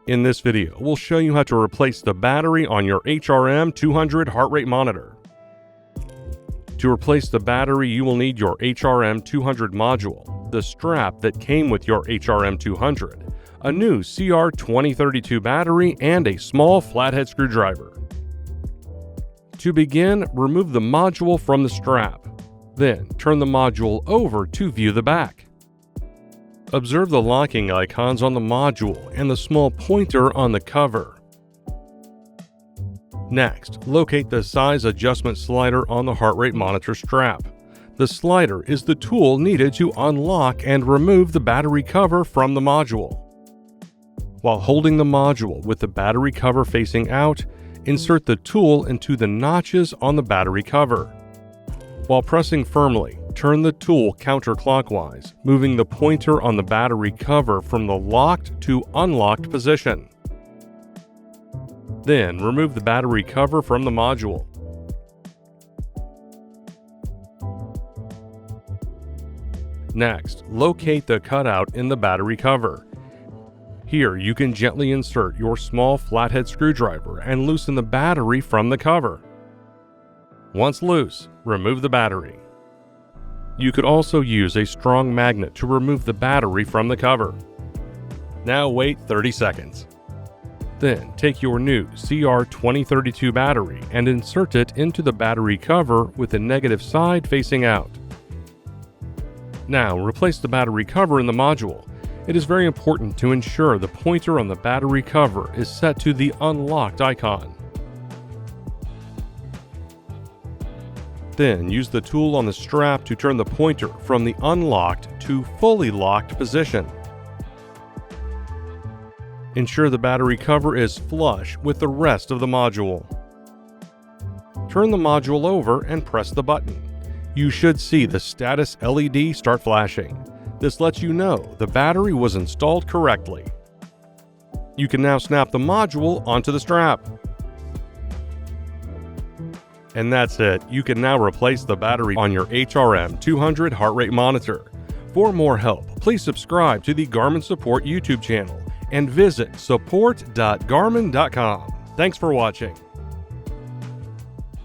In this video, we'll show you how to replace the battery on your HRM 200 heart rate monitor. To replace the battery, you will need your HRM 200 module, the strap that came with your HRM 200, a new CR2032 battery, and a small flathead screwdriver. To begin, remove the module from the strap. Then, turn the module over to view the back. Observe the locking icons on the module and the small pointer on the cover. Next, locate the size adjustment slider on the heart rate monitor strap. The slider is the tool needed to unlock and remove the battery cover from the module. While holding the module with the battery cover facing out, insert the tool into the notches on the battery cover. While pressing firmly, turn the tool counterclockwise, moving the pointer on the battery cover from the locked to unlocked position. Then, remove the battery cover from the module. Next, locate the cutout in the battery cover. Here, you can gently insert your small flathead screwdriver and loosen the battery from the cover. Once loose, remove the battery. You could also use a strong magnet to remove the battery from the cover. Now wait 30 seconds. Then take your new CR2032 battery and insert it into the battery cover with the negative side facing out. Now replace the battery cover in the module. It is very important to ensure the pointer on the battery cover is set to the unlocked icon. Then use the tool on the strap to turn the pointer from the unlocked to fully locked position. Ensure the battery cover is flush with the rest of the module. Turn the module over and press the button. You should see the status LED start flashing. This lets you know the battery was installed correctly. You can now snap the module onto the strap. And that's it. You can now replace the battery on your HRM 200 heart rate monitor. For more help, please subscribe to the Garmin Support YouTube channel and visit support.garmin.com. Thanks for watching.